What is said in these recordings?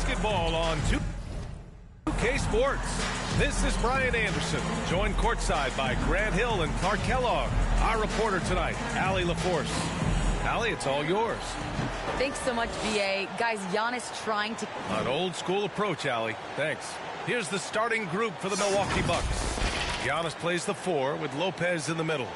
basketball on 2K Sports. This is Brian Anderson, joined courtside by Grant Hill and Clark Kellogg. Our reporter tonight, Allie LaForce. Allie, it's all yours. Thanks so much, B.A. Guys, Giannis trying to... An old school approach, Allie. Thanks. Here's the starting group for the Milwaukee Bucks. Giannis plays the 4 with Lopez in the middle.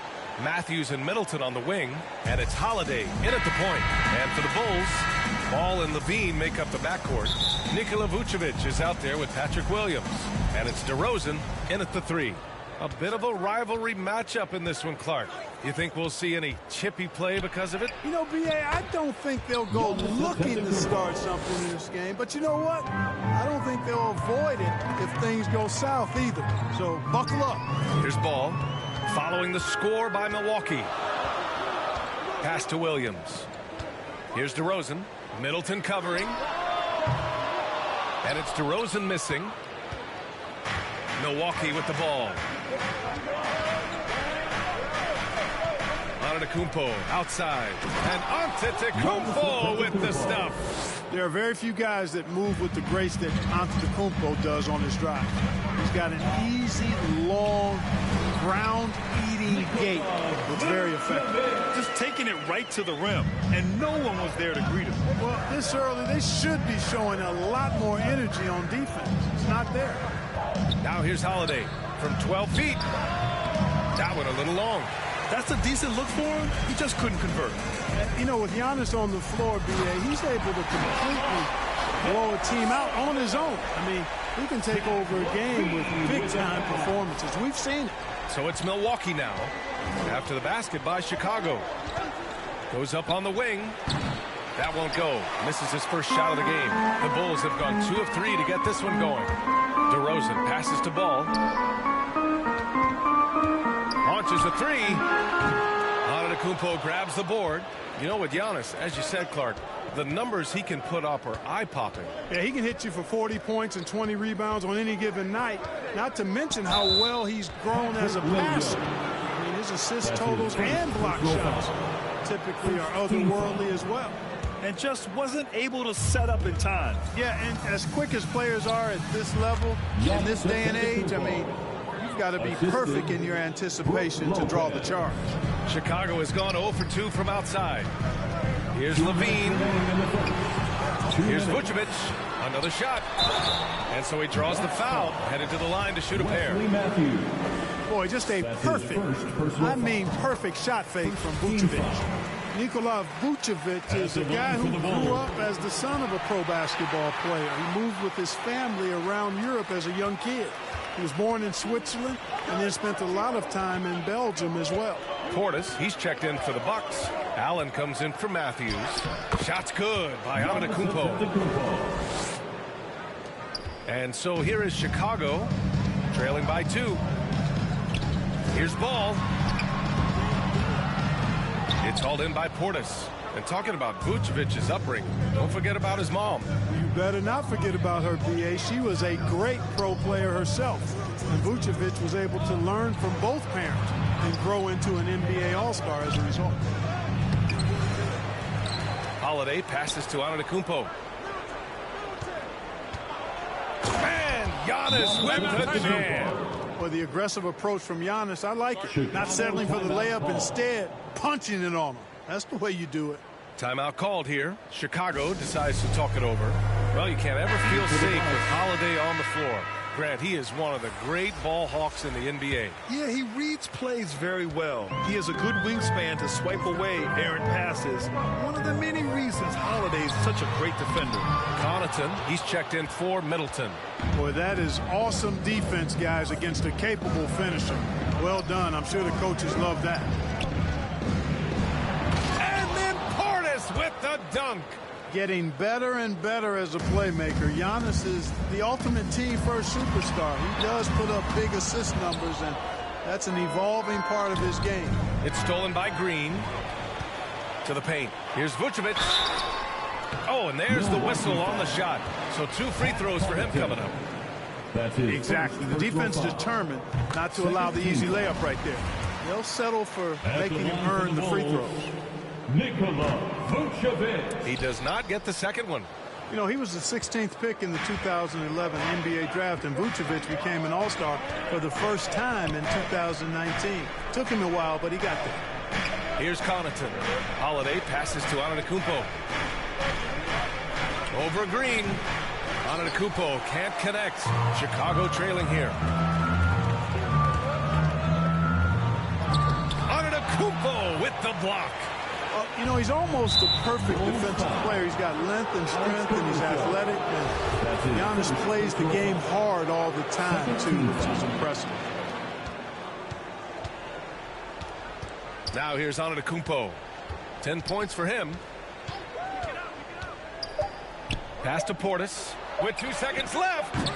Matthews and Middleton on the wing, and it's Holiday in at the point. And for the Bulls, Ball and Levine make up the backcourt. Nikola Vucevic is out there with Patrick Williams, and it's DeRozan in at the 3. A bit of a rivalry matchup in this one, Clark. You think we'll see any chippy play because of it? You know, B.A., I don't think they'll go looking to start something in this game. But you know what? I don't think they'll avoid it if things go south either. So buckle up. Here's Ball, following the score by Milwaukee. Pass to Williams. Here's DeRozan. Middleton covering. And it's DeRozan missing. Milwaukee with the ball. Antetokounmpo outside. And Antetokounmpo with the stuff. There are very few guys that move with the grace that Antetokounmpo does on his drive. He's got an easy, long, ground-eating gait that's very effective. Just taking it right to the rim, and no one was there to greet him. Well, this early, they should be showing a lot more energy on defense. It's not there. Now here's Holiday from 12 feet. That one a little long. That's a decent look for him. He just couldn't convert. You know, with Giannis on the floor, B.A., he's able to completely blow a team out on his own. I mean, he can take over a game with big-time performances. We've seen it. So it's Milwaukee now. After the basket by Chicago. Goes up on the wing. That won't go. Misses his first shot of the game. The Bulls have gone 2 of 3 to get this one going. DeRozan passes to Ball. Launches a 3. Antetokounmpo grabs the board. You know, with Giannis, as you said, Clark, the numbers he can put up are eye-popping. Yeah, he can hit you for 40 points and 20 rebounds on any given night, not to mention how well he's grown as a passer. I mean, his assist totals and block shots typically are otherworldly as well. And just wasn't able to set up in time. Yeah, and as quick as players are at this level, in this day and age, I mean, you've got to be perfect in your anticipation to draw the charge. Chicago has gone 0 for 2 from outside. Here's Levine. Here's Vucevic. Another shot. And so he draws the foul, headed to the line to shoot a pair. Boy, just a perfect, I mean perfect shot fake from Vucevic. Nikola Vucevic is a guy who grew up as the son of a pro basketball player. He moved with his family around Europe as a young kid. He was born in Switzerland and then spent a lot of time in Belgium as well. Portis, he's checked in for the Bucks. Allen comes in for Matthews. Shot's good by Antetokounmpo. And so here is Chicago, trailing by 2. Here's Ball. It's hauled in by Portis. And talking about Vucevic's upbringing, don't forget about his mom. You better not forget about her, B.A. She was a great pro player herself. And Vucevic was able to learn from both parents and grow into an NBA All-Star as a result. Holiday passes to Antetokounmpo. And Giannis with the jam. Well, the aggressive approach from Giannis, I like it. Not settling for the layup, instead punching it on him. That's the way you do it. Timeout called here. Chicago decides to talk it over. Well, you can't ever feel safe with Holiday on the floor. Grant, he is one of the great ball hawks in the NBA. Yeah, he reads plays very well. He has a good wingspan to swipe away errant passes. One of the many reasons Holiday is such a great defender. Connaughton, he's checked in for Middleton. Boy, that is awesome defense, guys, against a capable finisher. Well done. I'm sure the coaches love that. And then Portis with the dunk. Getting better and better as a playmaker. Giannis is the ultimate team-first superstar. He does put up big assist numbers, and that's an evolving part of his game. It's stolen by Green. To the paint. Here's Vucevic. Oh, and there's the whistle on the shot. So 2 free throws for him coming up. That's it. Exactly. The defense determined not to allow the easy layup right there. They'll settle for making him earn the free throws. He does not get the second one. You know, he was the 16th pick in the 2011 NBA draft, and Vucevic became an All-Star for the first time in 2019. Took him a while, but he got there. Here's Connaughton. Holiday passes to Antetokounmpo. Over Green. Antetokounmpo can't connect. Chicago trailing here. Antetokounmpo with the block. You know, he's almost a perfect defensive player. He's got length and strength, and he's athletic. And Giannis plays the game hard all the time, too, which is impressive. Now here's Antetokounmpo. 10 points for him. Pass to Portis with 2 seconds left.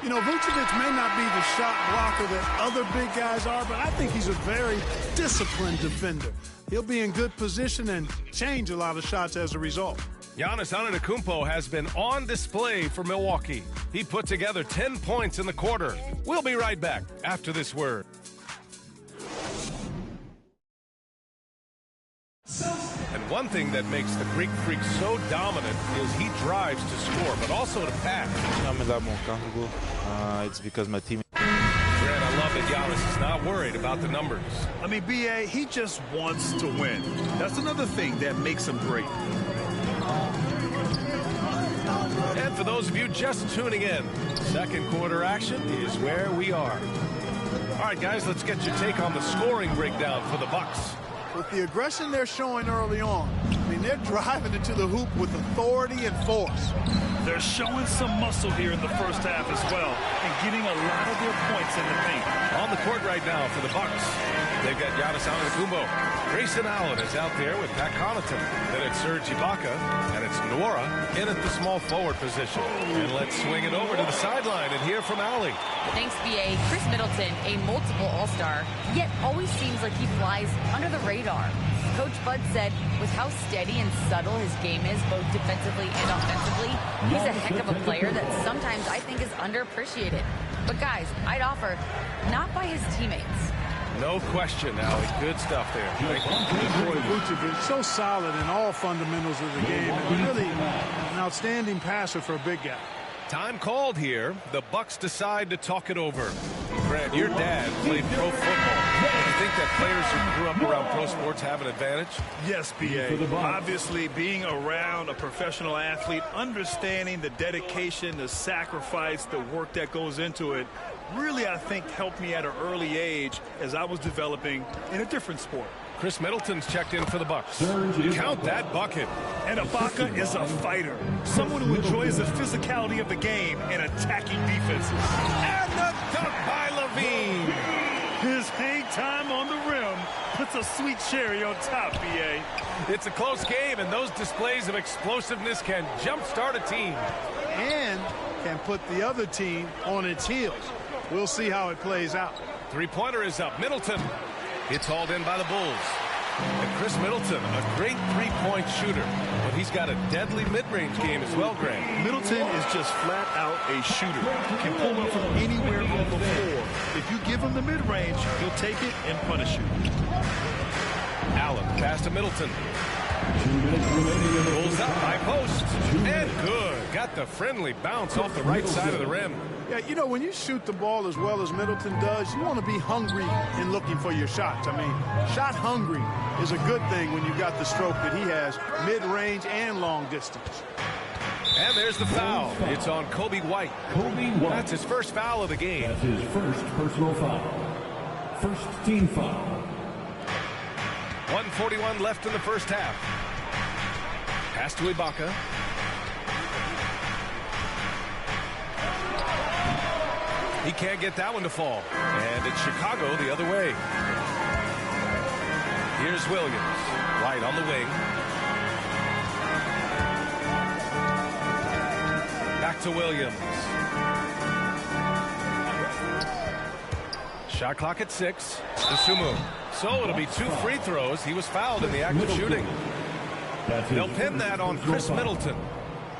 You know, Vucevic may not be the shot blocker that other big guys are, but I think he's a very disciplined defender. He'll be in good position and change a lot of shots as a result. Giannis Antetokounmpo has been on display for Milwaukee. He put together 10 points in the quarter. We'll be right back after this word. And one thing that makes the Greek Freak so dominant is he drives to score, but also to pass. It's because my team... Grant, I love that Giannis is not worried about the numbers. I mean, B.A., he just wants to win. That's another thing that makes him great. And for those of you just tuning in, second quarter action is where we are. All right, guys, let's get your take on the scoring breakdown for the Bucks. With the aggression they're showing early on, I mean, they're driving into the hoop with authority and force. They're showing some muscle here in the first half as well and getting a lot of their points in the paint. On the court right now for the Bucks, they've got Giannis Antetokounmpo. Grayson Allen is out there with Pat Connaughton. Then it's Serge Ibaka, and it's Nwora in at the small forward position. And let's swing it over to the sideline and hear from Allie. Thanks, B.A. Chris Middleton, a multiple All-Star, yet always seems like he flies under the radar. Coach Bud said with how steady and subtle his game is, both defensively and offensively, he's a heck of a player that sometimes I think is underappreciated. But guys, I'd offer, not by his teammates. No question, Allie. Good stuff there. Boy, Vucevic, so solid in all fundamentals of the game, and really an outstanding passer for a big guy. Time called here. The Bucks decide to talk it over. Grant, your dad played pro football. Do you think that players who grew up around pro sports have an advantage? Yes, B.A. Obviously, being around a professional athlete, understanding the dedication, the sacrifice, the work that goes into it, really, I think, helped me at an early age as I was developing in a different sport. Chris Middleton's checked in for the Bucks. Count that bucket. And Ibaka is a fighter, someone who enjoys the physicality of the game and attacking defenses. And the dunk by Levine. His hang time on the rim puts a sweet cherry on top, B.A. It's a close game, and those displays of explosiveness can jumpstart a team. And can put the other team on its heels. We'll see how it plays out. Three-pointer is up. Middleton. It's hauled in by the Bulls. And Chris Middleton, a great three-point shooter, but he's got a deadly mid-range game as well, Grant. Middleton is just flat out a shooter. Can pull up from anywhere on the floor. If you give him the mid-range, he'll take it and punish you. Allen, pass to Middleton. Pulls up by post. And good. Got the friendly bounce off the right side of the rim. Yeah, you know, when you shoot the ball as well as Middleton does, you want to be hungry in looking for your shots. I mean, shot hungry is a good thing when you've got the stroke that he has, mid-range and long distance. And there's the foul. It's on Kobe White. That's his first foul of the game. That's his first personal foul. First team foul. 1:41 left in the first half. Pass to Ibaka. He can't get that one to fall. And it's Chicago the other way. Here's Williams. White on the wing. Back to Williams. Shot clock at 6. Isumu. So it'll be 2 free throws. He was fouled in the act of shooting. They'll pin that on Chris Middleton.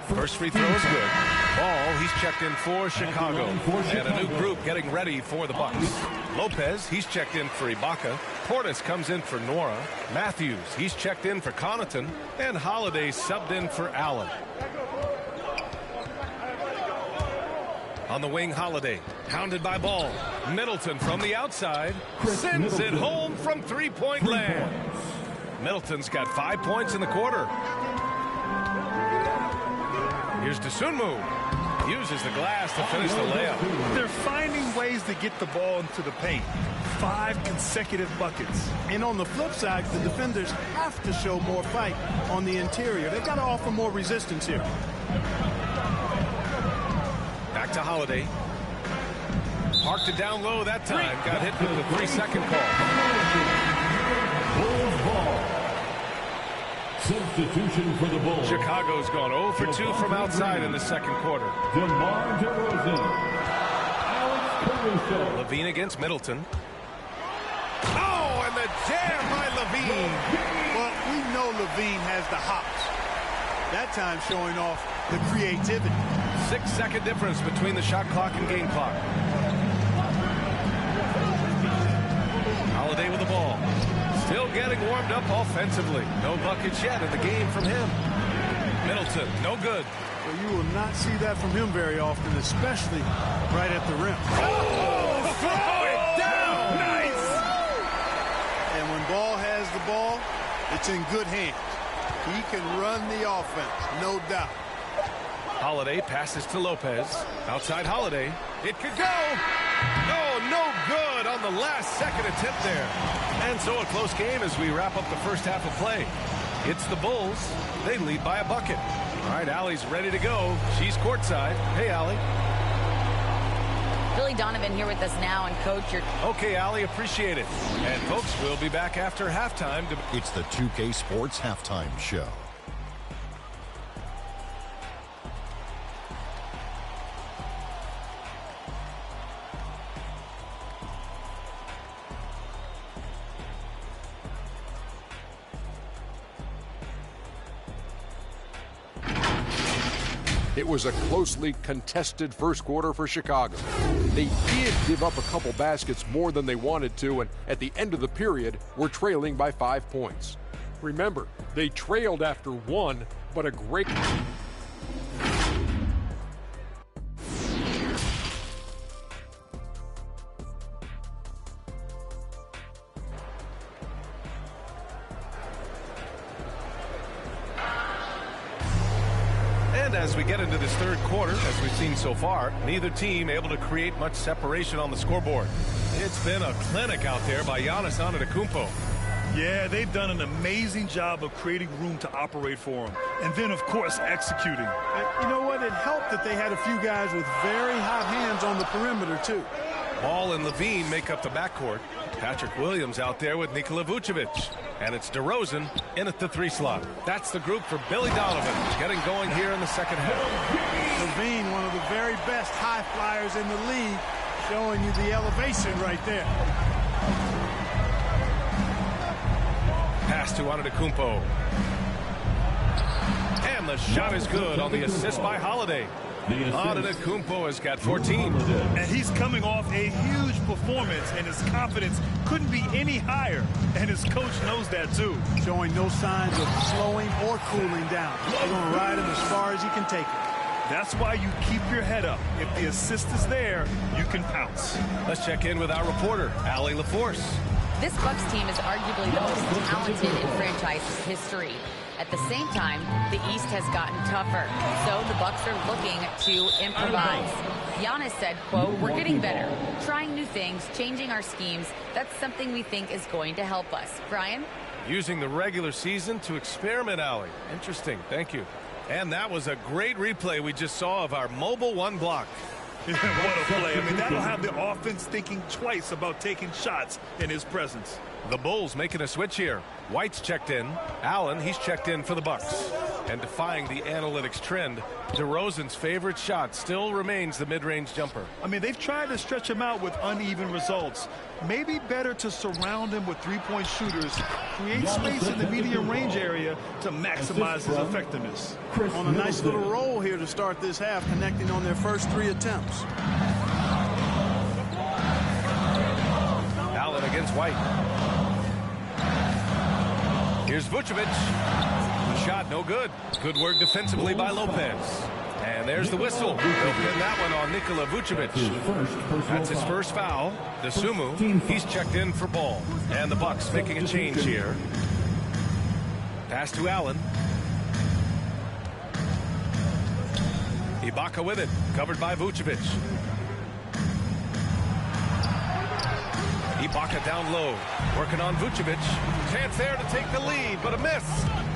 First free throw is good. Ball, he's checked in for Chicago. And a new group getting ready for the Bucks. Lopez, he's checked in for Ibaka. Portis comes in for Nwora. Matthews, he's checked in for Connaughton. And Holiday subbed in for Allen. On the wing, Holiday. Hounded by Ball. Middleton from the outside. Sends it home from three-point land. Middleton's got 5 points in the quarter. Here's Dosunmu. Uses the glass to finish the layup. They're finding ways to get the ball into the paint. 5 consecutive buckets. And on the flip side, the defenders have to show more fight on the interior. They've got to offer more resistance here. Back to Holiday. Parked it down low that time. Got hit with the 3-second call. Bulls ball. Substitution for the Bulls. Chicago's gone 0 for 2 from outside in the second quarter. Levine against Middleton. Oh, and the jam by Levine. Well, we know Levine has the hops. That time showing off the creativity. 6-second difference between the shot clock and game clock. Holiday with the ball. Still getting warmed up offensively. No buckets yet in the game from him. Middleton, no good. Well, you will not see that from him very often, especially right at the rim. Oh, throw it down! Nice! And when Ball has the ball, it's in good hands. He can run the offense, no doubt. Holiday passes to Lopez. Outside Holiday. It could go. Oh, no good on the last second attempt there. And so a close game as we wrap up the first half of play. It's the Bulls. They lead by a bucket. All right, Allie's ready to go. She's courtside. Hey, Allie. Billy Donovan here with us now, and Coach, you're... Okay, Allie, appreciate it. And folks, we'll be back after halftime. It's the 2K Sports Halftime Show. It was a closely contested first quarter for Chicago. They did give up a couple baskets more than they wanted to, and at the end of the period, were trailing by 5 points. Remember, they trailed after one, but a great... And as we get into this third quarter, as we've seen so far, neither team able to create much separation on the scoreboard. It's been a clinic out there by Giannis Antetokounmpo. Yeah, they've done an amazing job of creating room to operate for him. And then, of course, executing. You know what? It helped that they had a few guys with very hot hands on the perimeter, too. Ball and Levine make up the backcourt. Patrick Williams out there with Nikola Vucevic. And it's DeRozan in at the 3 slot. That's the group for Billy Donovan getting going here in the second half. Levine, one of the very best high flyers in the league, showing you the elevation right there. Pass to Antetokounmpo. And the shot is good on the assist by Holiday. Antetokounmpo has got 14. And he's coming off a huge performance, and his confidence couldn't be any higher. And his coach knows that, too. Showing no signs of slowing or cooling down. They're going to ride him as far as he can take it. That's why you keep your head up. If the assist is there, you can pounce. Let's check in with our reporter, Allie LaForce. This Bucks team is arguably the most talented in franchise history. At the same time, the East has gotten tougher, so the Bucks are looking to improvise. Giannis said, quote, "We're getting better, trying new things, changing our schemes. That's something we think is going to help us." Brian? Using the regular season to experiment, Allie. Interesting. Thank you. And that was a great replay we just saw of our mobile one block. What a play. I mean, that'll have the offense thinking twice about taking shots in his presence. The Bulls making a switch here. White's checked in. Allen, he's checked in for the Bucks. And defying the analytics trend, DeRozan's favorite shot still remains the mid-range jumper. I mean, they've tried to stretch him out with uneven results. Maybe better to surround him with three-point shooters, create space in the medium range area to maximize his effectiveness. On a nice little roll here to start this half, connecting on their first 3 attempts. Allen against White. Here's Vucevic. The shot no good. Good work defensively by Lopez. And there's the whistle. They'll pin that one on on Nikola Vucevic. That's his first foul. The Sumu, he's checked in for ball. And the Bucks making a change here. Pass to Allen. Ibaka with it, covered by Vucevic. Ibaka down low, working on Vucevic. Chance there to take the lead, but a miss.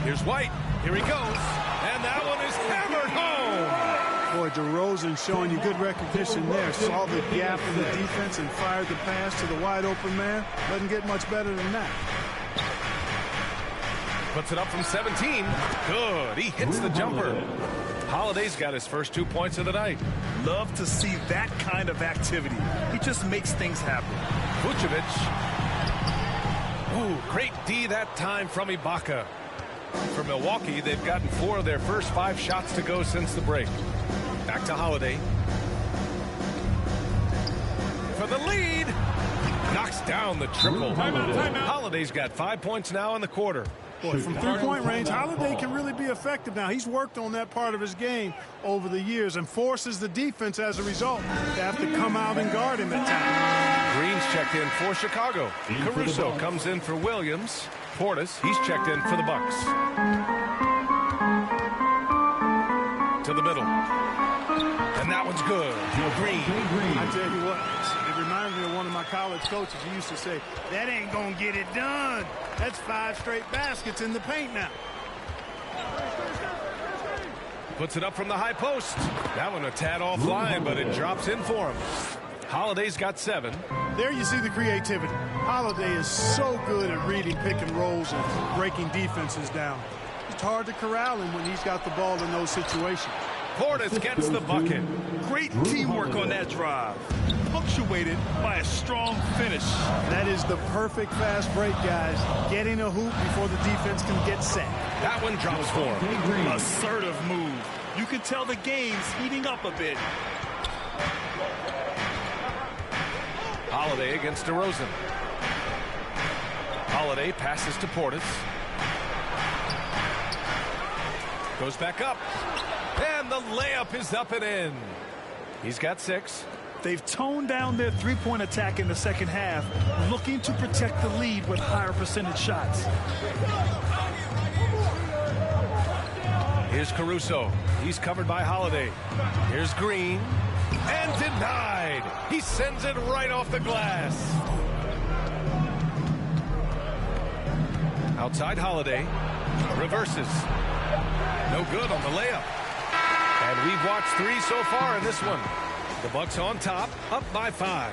Here's White. Here he goes. And that one is hammered home. Boy, DeRozan showing you good recognition there. Saw the gap in the defense and fired the pass to the wide open man. Doesn't get much better than that. Puts it up from 17. Good. He hits the jumper. Holiday's got his first 2 points of the night. Love to see that kind of activity. He just makes things happen. Vucevic. Ooh, great D that time from Ibaka. For Milwaukee, they've gotten 4 of their first 5 shots to go since the break. Back to Holiday. For the lead. Knocks down the triple. Holiday's got 5 points now in the quarter. Boy, from three-point range, Holiday can really be effective now. He's worked on that part of his game over the years and forces the defense as a result to have to come out and guard him at times. Green's checked in for Chicago. Caruso comes in for Williams. Portis, he's checked in for the Bucks. To the middle. And that one's good. Green. I tell you what, it reminds me of one of my college coaches. He used to say, that ain't going to get it done. That's 5 straight baskets in the paint now. Puts it up from the high post. That one a tad offline, but it drops in for him. Holiday's got 7. There you see the creativity. Holiday is so good at reading pick and rolls and breaking defenses down. It's hard to corral him when he's got the ball in those situations. Portis gets the bucket. Great teamwork on that drive. Punctuated by a strong finish. That is the perfect fast break, guys. Getting a hoop before the defense can get set. That one drops for him. Assertive move. You can tell the game's heating up a bit. Holiday against DeRozan. Holiday passes to Portis. Goes back up. And the layup is up and in. He's got 6. They've toned down their three-point attack in the second half, looking to protect the lead with higher percentage shots. Here's Caruso. He's covered by Holiday. Here's Green. And denied. He sends it right off the glass. Outside Holiday. Reverses. No good on the layup. And we've watched 3 so far in this one. The Bucks on top, up by 5.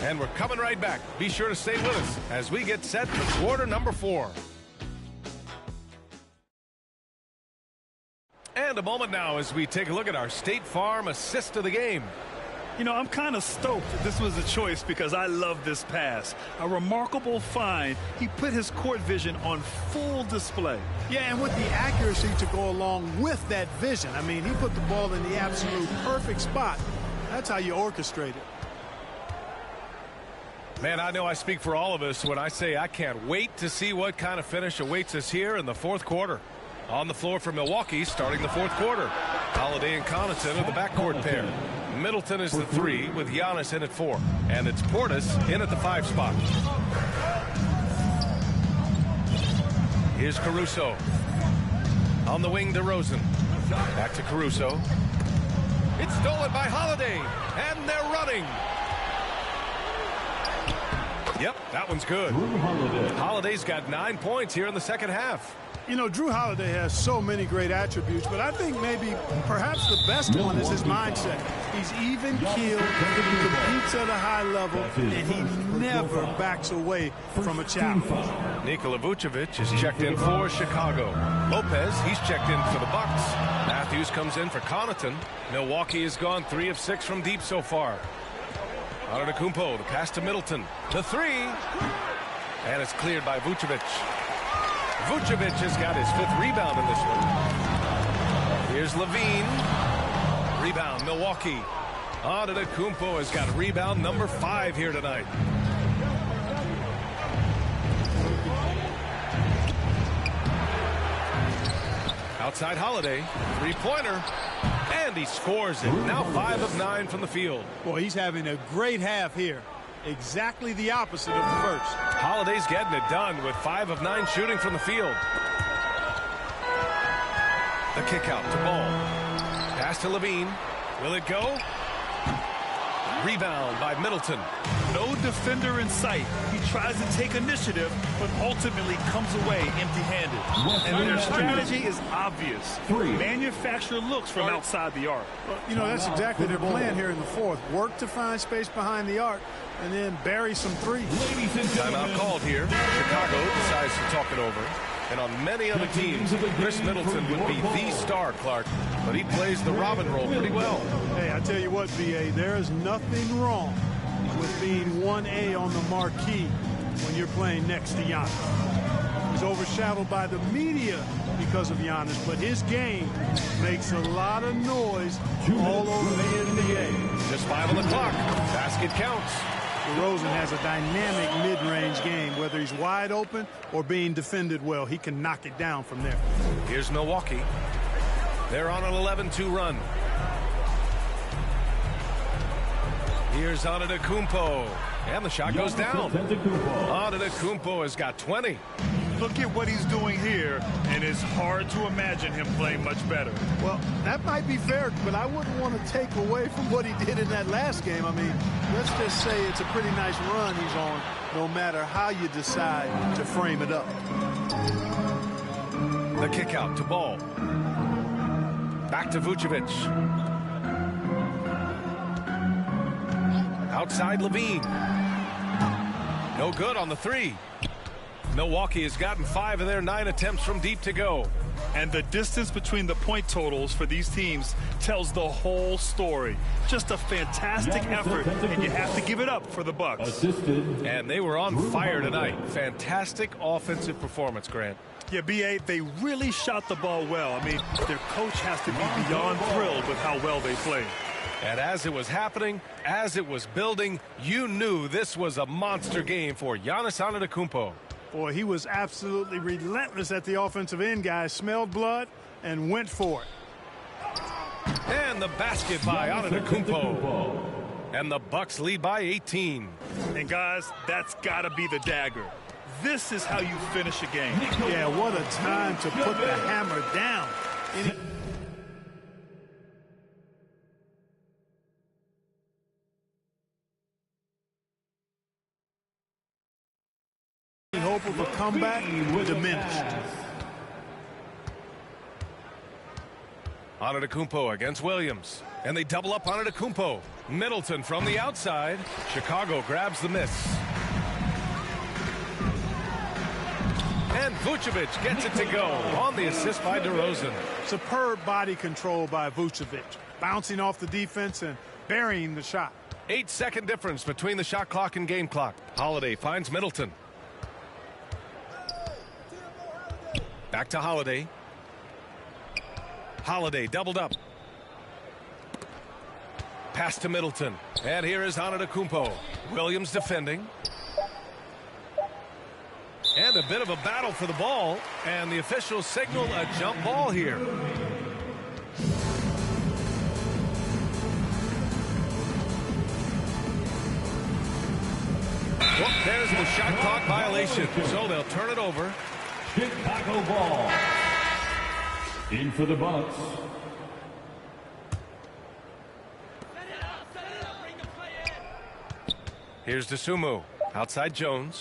And we're coming right back. Be sure to stay with us as we get set for quarter number 4. And a moment now as we take a look at our State Farm assist of the game. You know, I'm kind of stoked this was a choice because I love this pass. A remarkable find. He put his court vision on full display. Yeah, and with the accuracy to go along with that vision. I mean, he put the ball in the absolute perfect spot. That's how you orchestrate it. Man, I know I speak for all of us when I say I can't wait to see what kind of finish awaits us here in the 4th quarter. On the floor for Milwaukee starting the 4th quarter. Holiday and Connaughton are the backcourt pair. Middleton is the 3 with Giannis in at 4. And it's Portis in at the 5 spot. Here's Caruso. On the wing, DeRozan. Back to Caruso. It's stolen by Holiday. And they're running. Yep, that one's good. Holiday's got 9 points here in the second half. You know, Drew Holiday has so many great attributes, but I think maybe perhaps the best one is his mindset. He's even-keeled, he competes at a high level, and he never backs away from a challenge. Nikola Vucevic is checked in for Chicago. Lopez, he's checked in for the Bucks. Matthews comes in for Connaughton. Milwaukee has gone 3 of 6 from deep so far. Antetokounmpo, the pass to Middleton. The 3. And it's cleared by Vucevic. Vucevic has got his 5th rebound in this one. Here's Levine. Rebound, Milwaukee. Antetokounmpo has got rebound number 5 here tonight. Outside Holiday. 3-pointer. And he scores it. Now 5 of 9 from the field. Boy, he's having a great half here. Exactly the opposite of the first. Holiday's getting it done with 5 of 9 shooting from the field. The kick out to Ball. Pass to Levine. Will it go? Rebound by Middleton. No defender in sight. He tries to take initiative, but ultimately comes away empty-handed. And their strategy is obvious. Manufacture looks from outside the arc. Well, you know, that's exactly their plan here in the fourth. Work to find space behind the arc and then bury some threes. Timeout called here. Chicago decides to talk it over. And on many other teams, Chris Middleton would be the star, Clark. But he plays the Robin role pretty well. Hey, I tell you what, B.A., there is nothing wrong with being 1A on the marquee when you're playing next to Giannis. He's overshadowed by the media because of Giannis, but his game makes a lot of noise all over the NBA. Just 5 on the clock. Basket counts. DeRozan has a dynamic mid-range game. Whether he's wide open or being defended well, he can knock it down from there. Here's Milwaukee. They're on an 11-2 run. Here's Antetokounmpo. And the shot goes down. Antetokounmpo has got 20. Look at what he's doing here, and it's hard to imagine him playing much better. Well, that might be fair, but I wouldn't want to take away from what he did in that last game. I mean, let's just say it's a pretty nice run he's on, no matter how you decide to frame it up. The kick out to Ball. Back to Vucevic. Outside Levine. No good on the 3. Milwaukee has gotten 5 of their 9 attempts from deep to go. And the distance between the point totals for these teams tells the whole story. Just a fantastic effort, and you have to give it up for the Bucks. And they were on fire tonight. Fantastic offensive performance, Grant. Yeah, B.A., they really shot the ball well. I mean, their coach has to be beyond thrilled with how well they played. And as it was happening, as it was building, you knew this was a monster game for Giannis Antetokounmpo. Boy, he was absolutely relentless at the offensive end, guys. Smelled blood and went for it. And the basket by Antetokounmpo. And the Bucks lead by 18. And guys, that's got to be the dagger. This is how you finish a game. Yeah, what a time to put the hammer down. Hope of a comeback diminished. Antetokounmpo against Williams. And they double up Antetokounmpo. Middleton from the outside. Chicago grabs the miss. And Vucevic gets it to go on the assist by DeRozan. Superb body control by Vucevic. Bouncing off the defense and burying the shot. 8-second difference between the shot clock and game clock. Holiday finds Middleton. Back to Holiday. Holiday doubled up. Pass to Middleton. And here is Antetokounmpo. Williams defending. And a bit of a battle for the ball. And the officials signal a jump ball here. Well, there's the shot clock violation. So they'll turn it over. Chicago ball. In for the Bucks. Here's DeSumo. Outside Jones.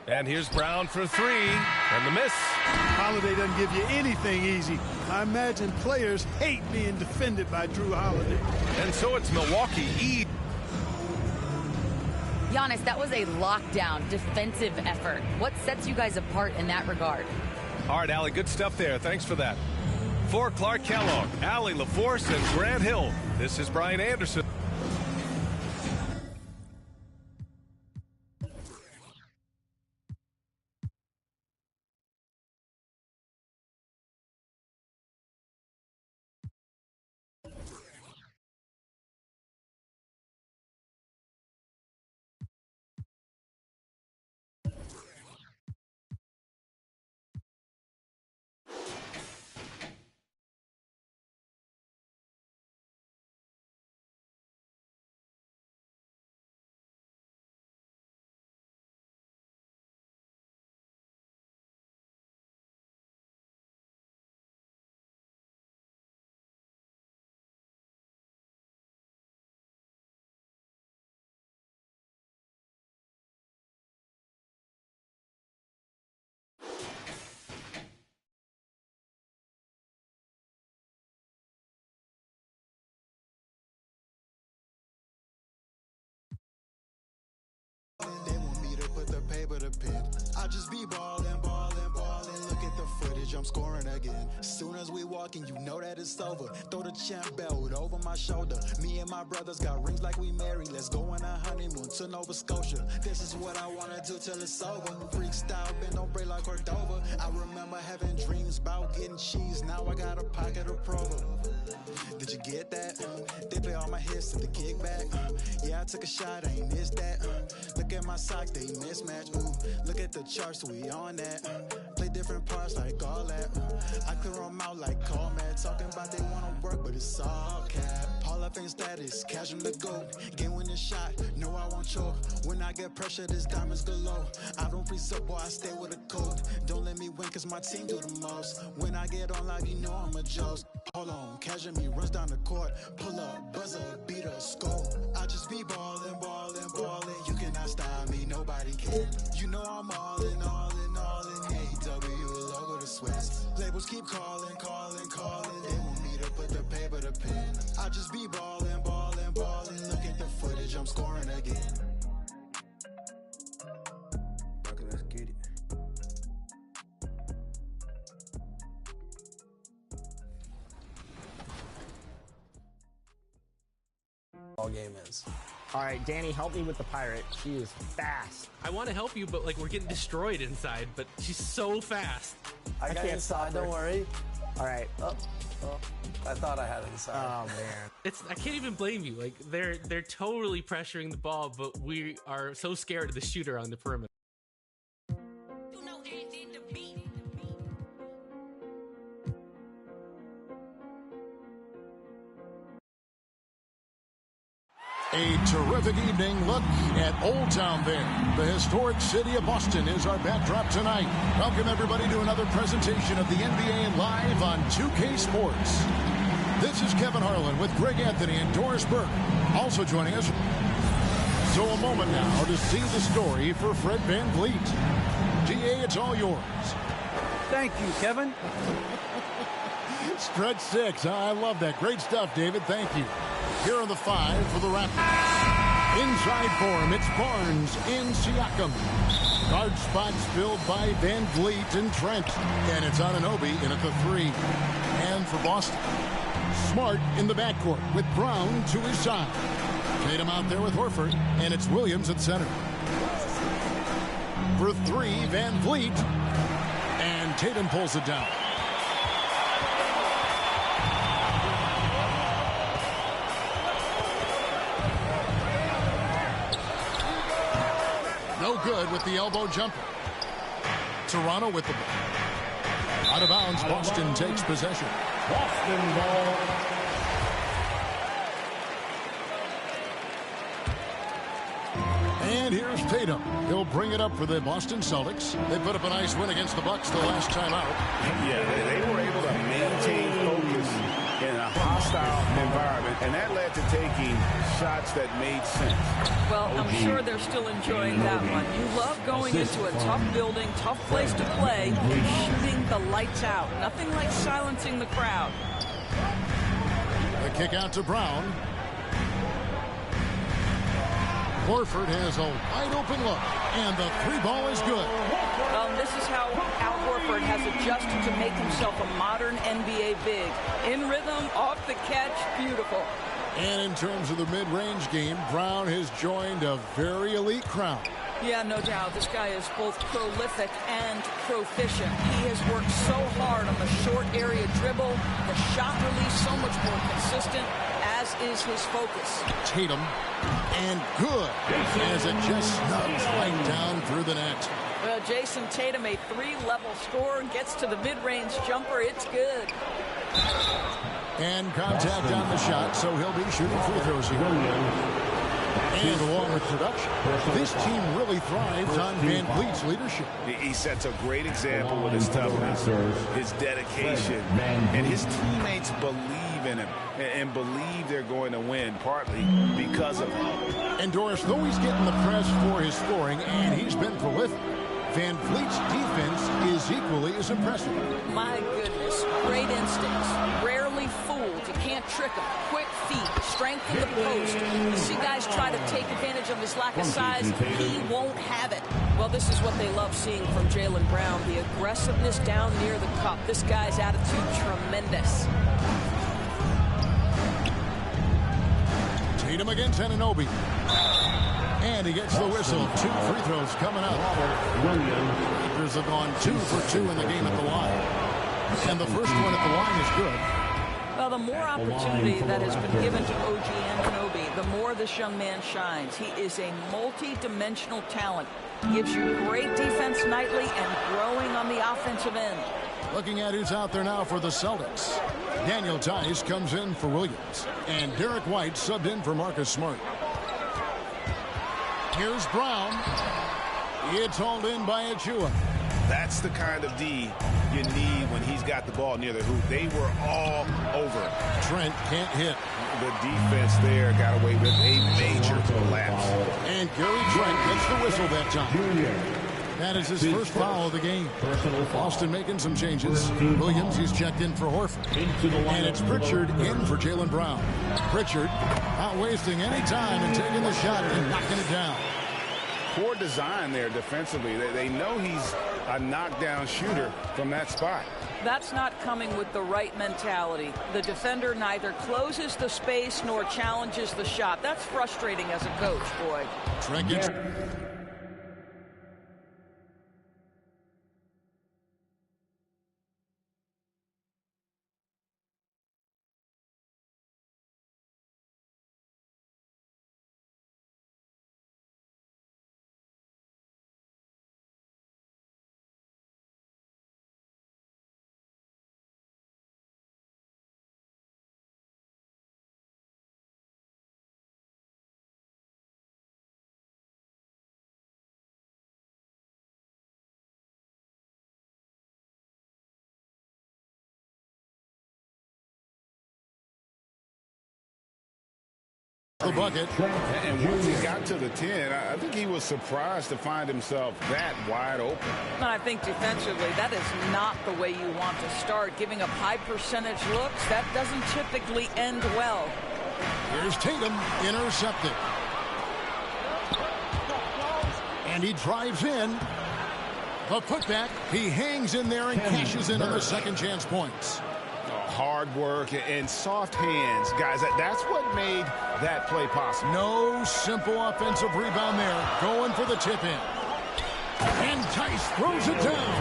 And here's Brown for 3. And the miss. Holiday doesn't give you anything easy. I imagine players hate being defended by Drew Holiday. And so it's Milwaukee. Giannis, that was a lockdown defensive effort. What sets you guys apart in that regard? All right, Allie, good stuff there. Thanks for that. For Clark Kellogg, Allie LaForce, and Grant Hill, this is Brian Anderson. paper to pen. I just be ballin'. Look at the footage, I'm scoring again. Soon as we walk in, you know that it's over. Throw the champ belt over my shoulder. Me and my brothers got rings like we married. Let's go on a honeymoon to Nova Scotia. This is what I wanna do till it's over. Freak style, bend don't break like Cordova. I remember having dreams about getting cheese. Now I got a pocket of Provo. Did you get that? They play all my hits to the kickback. Yeah, I took a shot, I ain't missed that. Look at my socks, they mismatch. Look at the charts, we on that. Play different parts like all that. I clear them out like call man. Talking about they wanna work, but it's all cap. Hall of Fame status, cash them to go. Game winning shot, no I won't choke. When I get pressure, this diamonds galore. I don't freeze up, boy, I stay with a code. Don't let me win, cause my team do the most. When I get on live, you know I'm a joke. Hold on, casual me runs down the court. Pull up, buzzer, beat a score. I just be ballin'. You cannot stop me, nobody can. You know I'm all in. AW logo to Swiss. Labels keep calling. They want me to put the paper to pen. I just be ballin'. Look at the footage, I'm scoring again. Okay, let's get it. Game is. All right, Danny, help me with the pirate. She is fast. I want to help you, but like we're getting destroyed inside. But she's so fast. I can't stop. Don't worry. All right. Oh, I thought I had it inside. Oh man. I can't even blame you. Like they're totally pressuring the ball, but we are so scared of the shooter on the perimeter. A terrific evening look at Old Town there. The historic city of Boston is our backdrop tonight. Welcome everybody to another presentation of the NBA Live on 2K Sports. This is Kevin Harlan with Greg Anthony and Doris Burke. Also joining us. So a moment now to see the story for Fred VanVleet. GA, it's all yours. Thank you, Kevin. Stretch 6. I love that. Great stuff, David. Thank you. Here are the 5 for the Raptors. Inside for him, it's Barnes and Siakam. Guard spots filled by VanVleet and Trent. And it's Anunoby in at the 3. And for Boston, Smart in the backcourt with Brown to his side. Tatum out there with Horford. And it's Williams at center. For 3, VanVleet. And Tatum pulls it down. No good with the elbow jumper. Toronto with the ball. Out of bounds, Boston takes possession. Boston ball. And here's Tatum. He'll bring it up for the Boston Celtics. They put up a nice win against the Bucks the last time out. Yeah, they were able to maintain focus in a hostile environment, and that led to taking shots that made sense. Well, I'm sure they're still enjoying that one. You love going into a tough building, tough place to play, and shooting the lights out. Nothing like silencing the crowd. The kick out to Brown. Horford has a wide open look, and the 3 ball is good. This is how Al Horford has adjusted to make himself a modern NBA big. In rhythm, off the catch, beautiful. And in terms of the mid-range game, Brown has joined a very elite crowd. Yeah, no doubt. This guy is both prolific and proficient. He has worked so hard on the short area dribble, the shot release so much more consistent, as is his focus. Tatum, and good, as it just snubs right down through the net. Well, Jason Tatum, a 3-level scorer, gets to the mid-range jumper. It's good. And contact on the shot, so he'll be shooting free throws here. And along with production, this team really thrives on VanVleet's leadership. He sets a great example with his toughness, his dedication, and his teammates believe in him and believe they're going to win, partly because of him. And Doris, though he's getting the press for his scoring, and he's been prolific, VanVleet's defense is equally as impressive. My goodness, great instincts. Rarely fooled. You can't trick him. Quick feet, strength in the post. You see guys try to take advantage of his lack of size. He won't have it. Well, this is what they love seeing from Jaylen Brown, the aggressiveness down near the cup. This guy's attitude, tremendous. Tatum against Anunoby. And he gets the whistle. 2 free throws coming up. Raptors have gone 2 for 2 in the game at the line. And the first one at the line is good. Well, the more opportunity that has been given to OG Anunoby, the more this young man shines. He is a multi-dimensional talent. Gives you great defense nightly and growing on the offensive end. Looking at who's out there now for the Celtics. Daniel Tice comes in for Williams. And Derek White subbed in for Marcus Smart. Here's Brown. It's hauled in by Achua. That's the kind of D you need when he's got the ball near the hoop. They were all over. Trent can't hit. The defense there got away with a major collapse. And Gary Trent gets the whistle that time. That is his first foul of the game. Boston making some changes. Williams, he's checked in for Horford. And it's Pritchard in for Jaylen Brown. Pritchard not wasting any time and taking the shot and knocking it down. Poor design there defensively. They know he's a knockdown shooter from that spot. That's not coming with the right mentality. The defender neither closes the space nor challenges the shot. That's frustrating as a coach, boy. Trent gets... the bucket. And once he got to the 10, I think he was surprised to find himself that wide open. And I think defensively, that is not the way you want to start. Giving up high percentage looks, that doesn't typically end well. Here's Tatum, intercepted. And he drives in. The putback, he hangs in there and cashes in on the second chance points. Hard work and soft hands, guys. That's what made that play possible. No simple offensive rebound there. Going for the tip in. And Tice throws it down.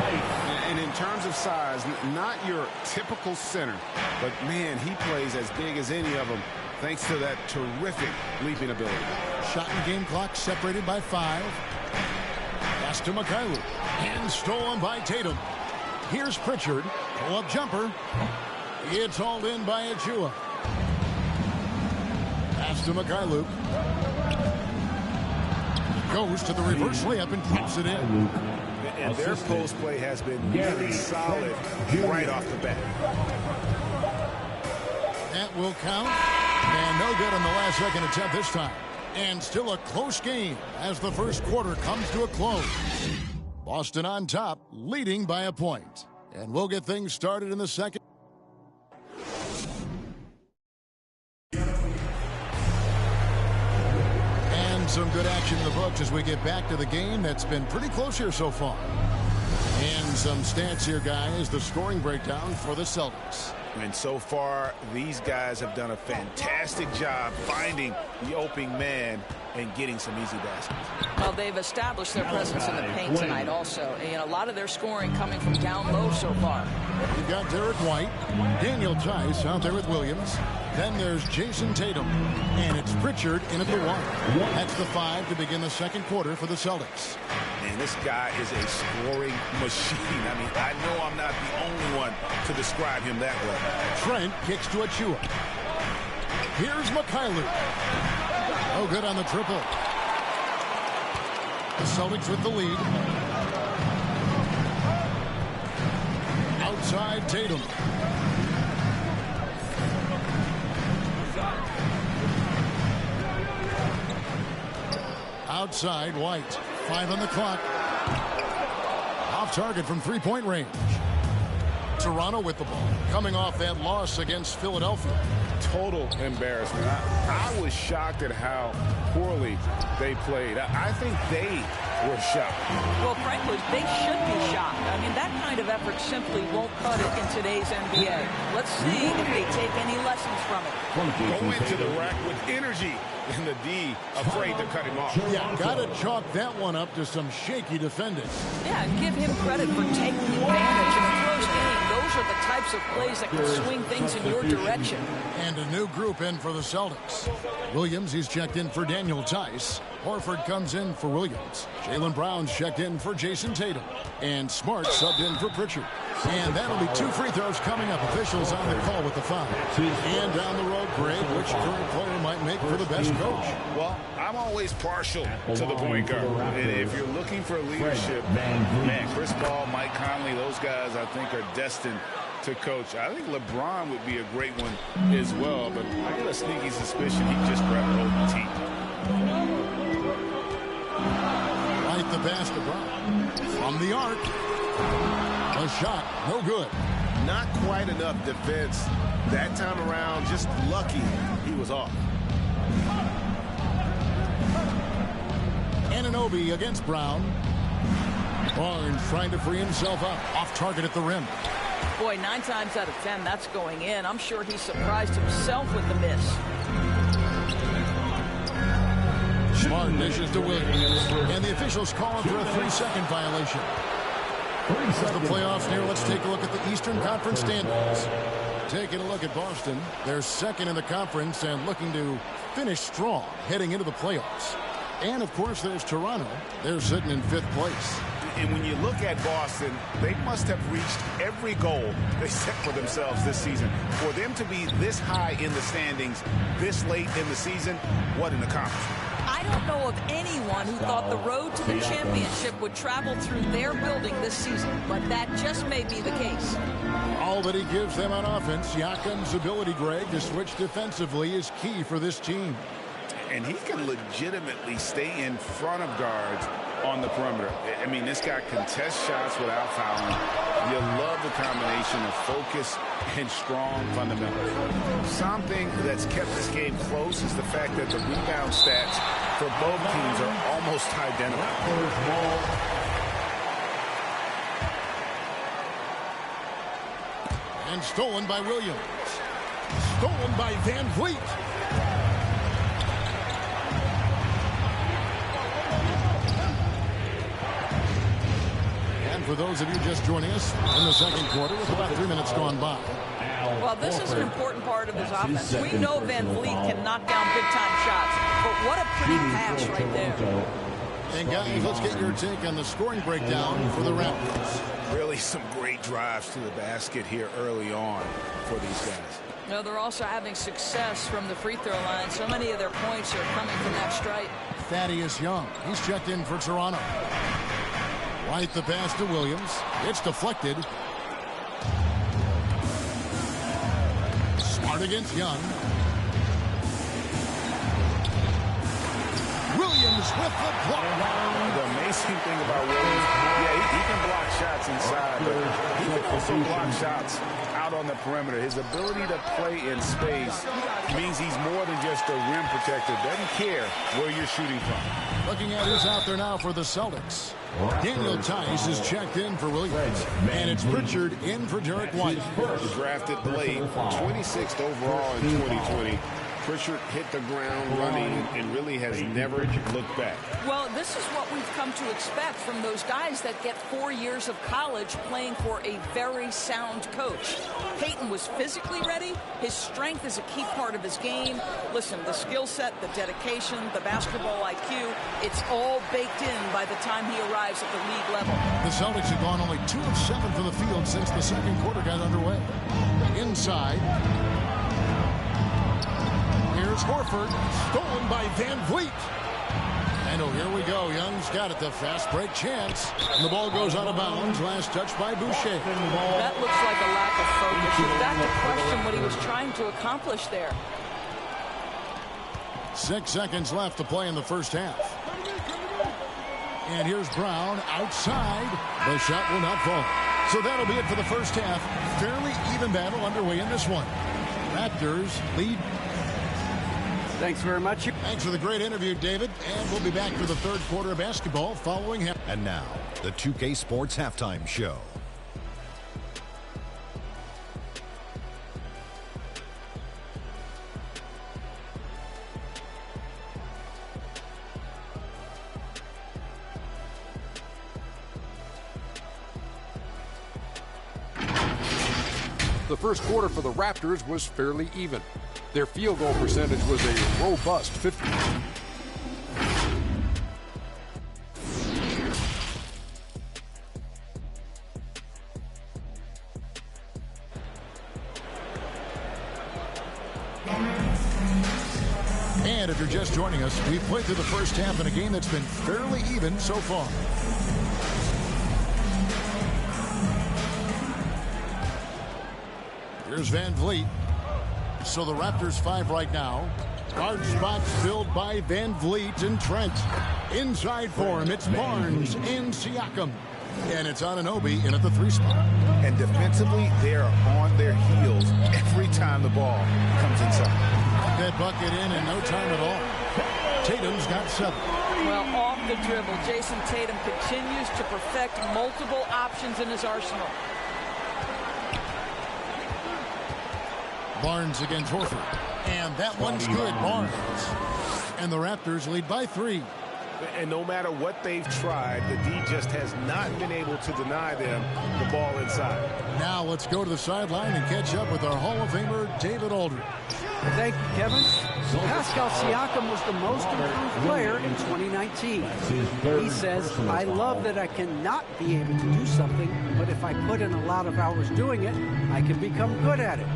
And in terms of size, not your typical center. But, man, he plays as big as any of them thanks to that terrific leaping ability. Shot and game clock separated by 5. Pass to Mikhailuk. And stolen by Tatum. Here's Pritchard. Pull-up jumper. It's hauled in by Achua. Pass to Mikhailuk. Goes to the reverse layup and drops it in. And their post play has been really solid right off the bat. That will count. And no good on the last second attempt this time. And still a close game as the first quarter comes to a close. Boston on top, leading by a point. And we'll get things started in the second. Some good action in the books as we get back to the game that's been pretty close here so far. And some stats here, guys, the scoring breakdown for the Celtics. And so far, these guys have done a fantastic job finding the opening man and getting some easy baskets. Well, they've established their presence in the paint tonight also. And a lot of their scoring coming from down low so far. You've got Derek White, Daniel Tice out there with Williams. Then there's Jason Tatum. And it's Pritchard in at the 1. That's the 5 to begin the second quarter for the Celtics. Man, this guy is a scoring machine. I mean, I know I'm not the only one to describe him that way. Trent kicks to Achua. Here's Mikhailuk. No good on the triple. The Celtics with the lead. Outside Tatum. Outside White. 5 on the clock. Off target from three-point range. Toronto with the ball. Coming off that loss against Philadelphia. total embarrassment. I was shocked at how poorly they played. I think they were shocked. Well, frankly, they should be shocked. I mean, that kind of effort simply won't cut it in today's NBA. Let's see if they take any lessons from it. Go into the rack with energy, and the D afraid to cut him off. Yeah, got to chalk that one up to some shaky defending. Yeah, and give him credit for taking advantage in a close game. Those are the types of plays that can swing things in your direction. And a new group in for the Celtics. Williams, he's checked in for Daniel Tice. Horford comes in for Williams. Jaylen Brown's checked in for Jason Tatum. And Smart subbed in for Pritchard. And that'll be 2 free throws coming up. Officials on the call with the foul. And down the road, Greg, which current player might make for the best coach? Well, I'm always partial to the point guard. And if you're looking for leadership, man, Chris Paul, Mike Conley, those guys I think are destined to coach. I think LeBron would be a great one as well, but I get a sneaky suspicion he just grabbed hold of the team. Right the basketball. From the arc. A shot, no good. Not quite enough defense that time around. Just lucky he was off. Anunoby against Brown. Barnes trying to free himself up. Off target at the rim. Boy, 9 times out of 10, that's going in. I'm sure he surprised himself with the miss. Smart dishes to Williams. And the officials calling for a 3-second violation. As the playoffs near, let's take a look at the Eastern Conference standings. Taking a look at Boston. They're second in the conference and looking to finish strong heading into the playoffs. And, of course, there's Toronto. They're sitting in 5th place. And when you look at Boston, they must have reached every goal they set for themselves this season. For them to be this high in the standings this late in the season, what an accomplishment. I don't know of anyone who thought the road to the championship would travel through their building this season, but that just may be the case. All that he gives them on offense, Siakam's ability, Greg, to switch defensively is key for this team. And he can legitimately stay in front of guards on the perimeter. I mean, this guy contests shots without fouling. You love the combination of focus and strong fundamentals. Something that's kept this game close is the fact that the rebound stats for both teams are almost identical. And stolen by Williams. Stolen by Van Vliet. For those of you just joining us in the second quarter with about 3 minutes gone by. Well, this is an important part of his offense. We know Van Vliet can knock down big-time shots, but what a pretty pass right there. And guys, let's get your take on the scoring breakdown for the Raptors. Really some great drives to the basket here early on for these guys. You know, they're also having success from the free throw line. So many of their points are coming from that stripe. Thaddeus Young, he's checked in for Toronto. Right the pass to Williams. It's deflected. Smart against Young. Williams with the block. The amazing thing about Williams, he can block shots inside, but he can also block shots out on the perimeter. His ability to play in space means he's more than just a rim protector. Doesn't care where you're shooting from. Looking at who's out there now for the Celtics. Daniel Tice is checked in for Williams. And it's Pritchard in for Derek White. Drafted late, 26th overall in 2020. Pritchard hit the ground running and really has never looked back. Well, this is what we've come to expect from those guys that get 4 years of college playing for a very sound coach. Peyton was physically ready. His strength is a key part of his game. Listen, the skill set, the dedication, the basketball IQ, it's all baked in by the time he arrives at the league level. The Celtics have gone only 2 of 7 from the field since the second quarter got underway. Inside. Here's Horford, stolen by Van Vliet. And oh, here we go. Young's got it, the fast break chance. And the ball goes out of bounds. Last touch by Boucher. That looks like a lack of focus. You've got to question what he was trying to accomplish there. 6 seconds left to play in the first half. And here's Brown outside. The shot will not fall. So that'll be it for the first half. Fairly even battle underway in this one. Raptors lead. Thanks very much. Thanks for the great interview, David. And we'll be back for the third quarter of basketball following him. And now, the 2K Sports Halftime Show. The first quarter for the Raptors was fairly even. Their field goal percentage was a robust 50. And if you're just joining us, we've played through the first half in a game that's been fairly even so far. Here's Van Vliet. So the Raptors 5 right now. Guard spots filled by Van Vliet and Trent. Inside for him, it's Barnes and Siakam. And it's Anunoby in at the 3 spot. And defensively, they are on their heels every time the ball comes inside. That bucket in no time at all. Tatum's got 7. Well, off the dribble, Jason Tatum continues to perfect multiple options in his arsenal. Barnes against Horford. And that one's good, Barnes. And the Raptors lead by 3. And no matter what they've tried, the D just has not been able to deny them the ball inside. Now let's go to the sideline and catch up with our Hall of Famer, David Aldridge. Thank you, Kevin. Pascal Siakam was the most improved player in 2019. He says, I love that I cannot be able to do something, but if I put in a lot of hours doing it, I can become good at it.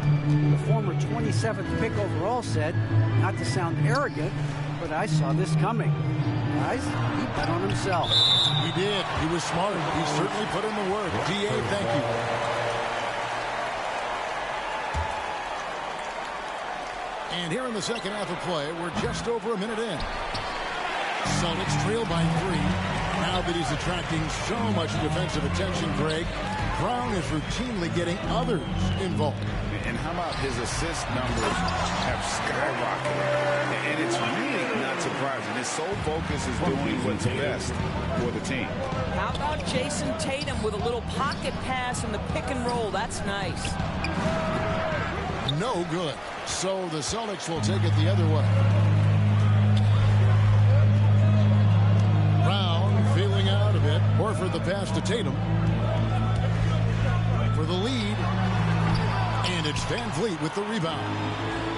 The former 27th pick overall said, not to sound arrogant, but I saw this coming. Guys, he bet on himself. He did. He was smart. He certainly put in the work. DA, thank you. And here in the second half of play, we're just over a minute in. Celtics trail by 3. Now that he's attracting so much defensive attention, Greg, Brown is routinely getting others involved. And how about his assist numbers have skyrocketed? And it's really not surprising. His sole focus is doing what's best for the team. How about Jason Tatum with a little pocket pass in the pick and roll? That's nice. No good. So the Celtics will take it the other way. Brown feeling out a bit. Horford the pass to Tatum. For the lead. And it's Van Vliet with the rebound.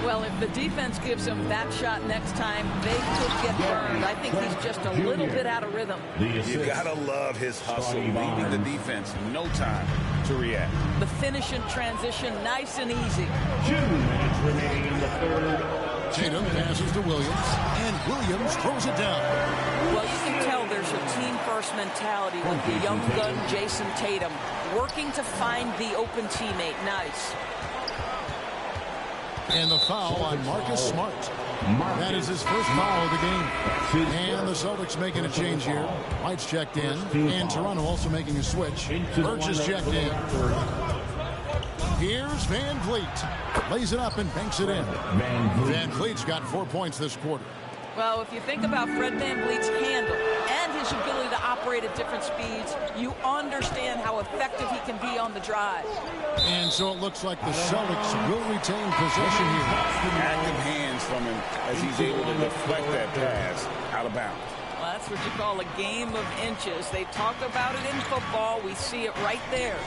Well, if the defense gives him that shot next time, they could get burned. I think he's just a little bit out of rhythm. You gotta love his hustle, leaving the defense no time to react. The finish in transition, nice and easy. 2 minutes remaining in the third. Tatum passes to Williams, and Williams throws it down. Well, you can tell there's a team-first mentality with the young gun Jason Tatum working to find the open teammate. Nice. And the foul on Marcus Smart. That is his first foul of the game. And the Celtics making a change here. White's checked in. And Toronto also making a switch. Birch is checked in. Here's Van Vliet. Lays it up and banks it in. Van Vliet's got 4 points this quarter. Well, if you think about Fred VanVleet's handle and his ability to operate at different speeds, you understand how effective he can be on the drive. And so it looks like the Celtics will retain possession here. Active hands from him as he's able to deflect that pass out of bounds. Well, that's what you call a game of inches. They talk about it in football. We see it right there.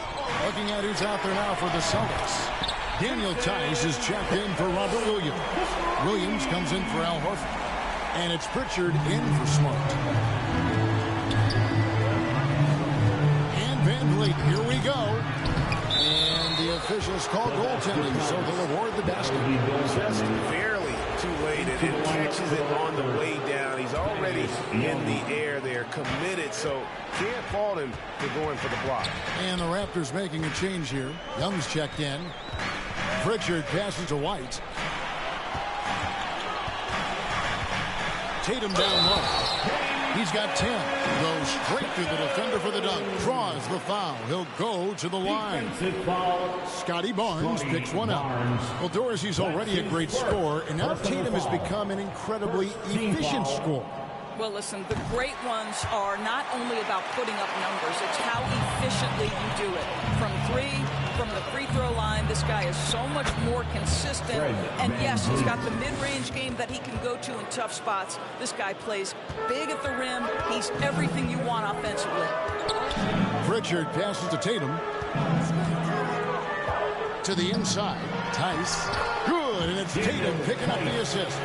Looking at who's out there now for the Celtics. Daniel Tice is checked in for Robert Williams. Williams comes in for Al Horford. And it's Pritchard in for Smart. And Van Vliet, here we go. And the officials call goaltending, so they'll award the basket. Just barely too late, and it catches it on the way down. He's already in the air there, committed, so can't fault him for going for the block. And the Raptors making a change here. Young's checked in. Pritchard passes to White. Tatum down low. He's got 10. Goes straight through the defender for the dunk. Draws the foul. He'll go to the line. Scotty Barnes picks one up. Well, Dorsey's already a great scorer, and now Tatum has become an incredibly efficient scorer. Well, listen, the great ones are not only about putting up numbers, it's how efficiently you do it. From three, from the free throw line, this guy is so much more consistent. And yes, he's got the mid-range game that he can go to in tough spots. This guy plays big at the rim. He's everything you want offensively. Pritchard passes to Tatum. To the inside. Tice. Good, and it's Tatum picking up the assist.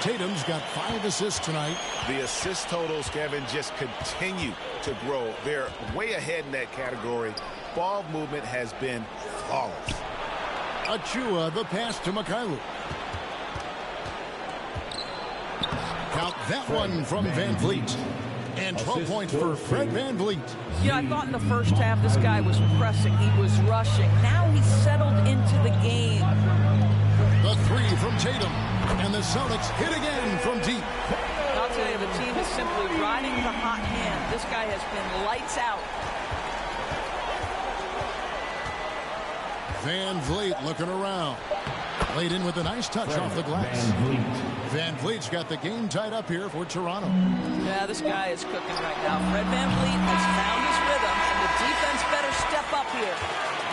Tatum's got 5 assists tonight. The assist totals, Kevin, just continue to grow. They're way ahead in that category. Ball movement has been flawless. Achua, the pass to Mikhailuk. Count that one from Van Vliet. And 12 points for Fred Van Vliet. You know, I thought in the first half this guy was pressing. He was rushing. Now he's settled into the game. The 3 from Tatum. And the Celtics hit again from deep. I'll tell you, the team is simply riding the hot hand. This guy has been lights out. Van Vliet looking around. Laid in with a nice touch off the glass. Van Vliet's got the game tied up here for Toronto. Yeah, this guy is cooking right now. Fred Van Vliet has found his rhythm, and the defense better step up here.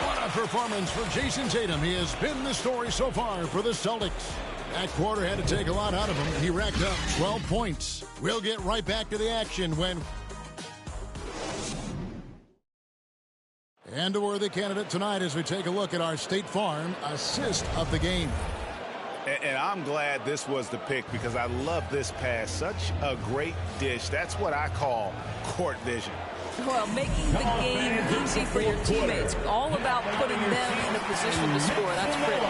What a performance for Jason Tatum. He has been the story so far for the Celtics. That quarter had to take a lot out of him. He racked up 12 points. We'll get right back to the action when... And a worthy candidate tonight as we take a look at our State Farm assist of the game. And I'm glad this was the pick because I love this pass. Such a great dish. That's what I call court vision. Well, making the game easy for your teammates. All about putting them in a position to score. That's critical.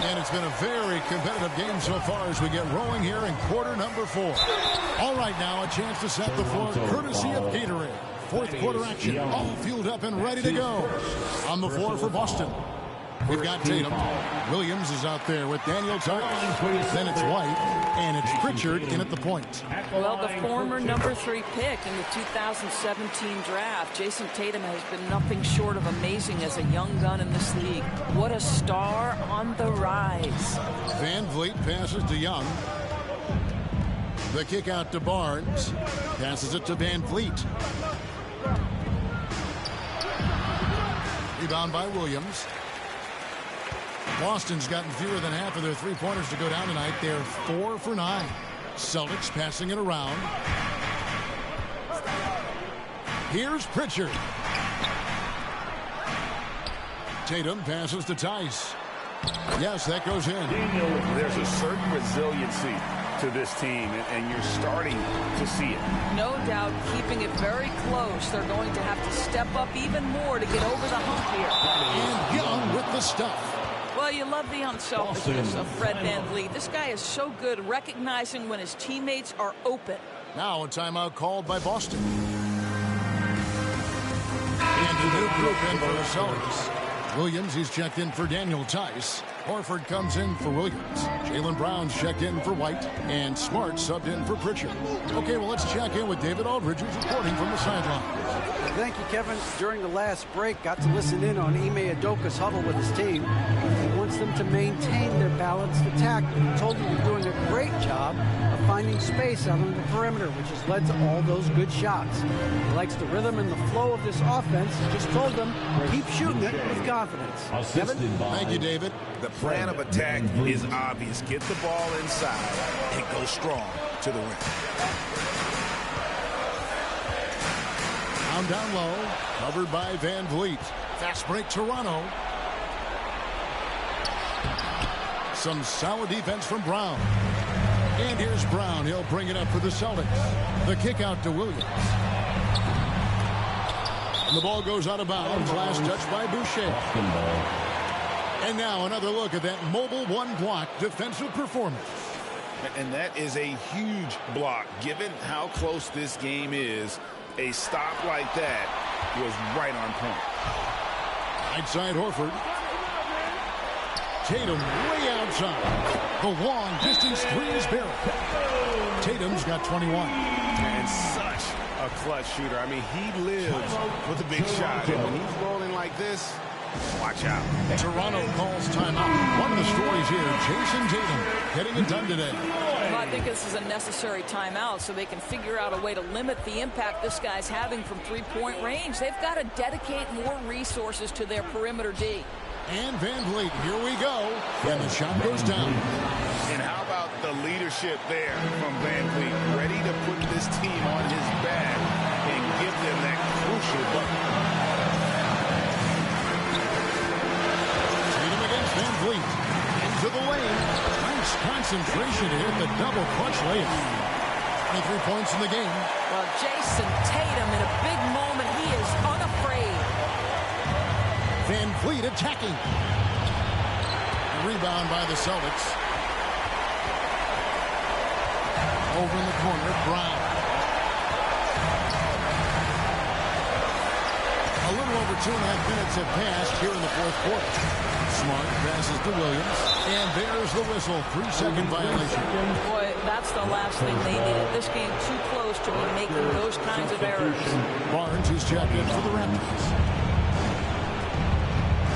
And it's been a very competitive game so far as we get rolling here in quarter number 4. All right, now a chance to set the floor courtesy of Gatorade. Fourth quarter action, all fueled up and ready to go. On the floor for Boston, we've got Tatum. Williams is out there with Daniel Tice. Then it's White, and it's Pritchard in at the point. Well, the former number 3 pick in the 2017 draft, Jason Tatum has been nothing short of amazing as a young gun in this league. What a star on the rise. Van Vliet passes to Young. The kick out to Barnes. Passes it to Van Vliet. Rebound by Williams. Boston's gotten fewer than half of their three-pointers to go down tonight. They're 4 for 9. Celtics passing it around. Here's Pritchard. Tatum passes to Tice. Yes, that goes in. There's a certain resiliency to this team, and you're starting to see it. No doubt, keeping it very close. They're going to have to step up even more to get over the hump here. And Young with the stuff. Well, you love the unselfishness of Fred Van Vliet. This guy is so good recognizing when his teammates are open. Now a timeout called by Boston. And a new group in for the Celtics. Williams, he's checked in for Daniel Tice. Horford comes in for Williams. Jaylen Brown's checked in for White. And Smart subbed in for Pritchard. Okay, well, let's check in with David Aldridge, who's reporting from the sideline. Thank you, Kevin. During the last break, got to listen in on Ime Udoka's huddle with his team. He wants them to maintain their balanced attack. He told them they're doing a great job of finding space out on the perimeter, which has led to all those good shots. He likes the rhythm and the flow of this offense. He just told them, keep shooting it with confidence. Kevin? Thank you, David. The plan of attack is obvious. Get the ball inside and go strong to the rim. Down low, covered by Van Vliet. Fast break, Toronto. Some solid defense from Brown. And here's Brown. He'll bring it up for the Celtics. The kick out to Williams. And the ball goes out of bounds. Last touch by Boucher. And now another look at that mobile one-block defensive performance. And that is a huge block. Given how close this game is, a stop like that was right on point. Right side Horford. Tatum way outside. The long-distance three is buried. Tatum's got 21. And such a clutch shooter. I mean, he lives with a big shot. And when he's rolling like this, watch out. Toronto calls timeout. One of the stories here, Jason Tatum getting it done today. Well, I think this is a necessary timeout so they can figure out a way to limit the impact this guy's having from three-point range. They've got to dedicate more resources to their perimeter D. And Van Vliet, here we go. And the shot goes down. And how about the leadership there from Van Vliet, ready to put this team on his back and give them that crucial bucket. Tatum against Van Vliet. Into the lane. Nice concentration to hit the double clutch layup. 23 points in the game. Well, Jason Tatum in a big moment. He is unafraid. Van Vliet attacking. A rebound by the Celtics. Over in the corner, Brown. A little over 2.5 minutes have passed here in the fourth quarter. Smart passes to Williams. And there's the whistle. 3-second violation. Boy, that's the last thing they needed. This game too close to be making those kinds of errors. Barnes is checked in for the Raptors.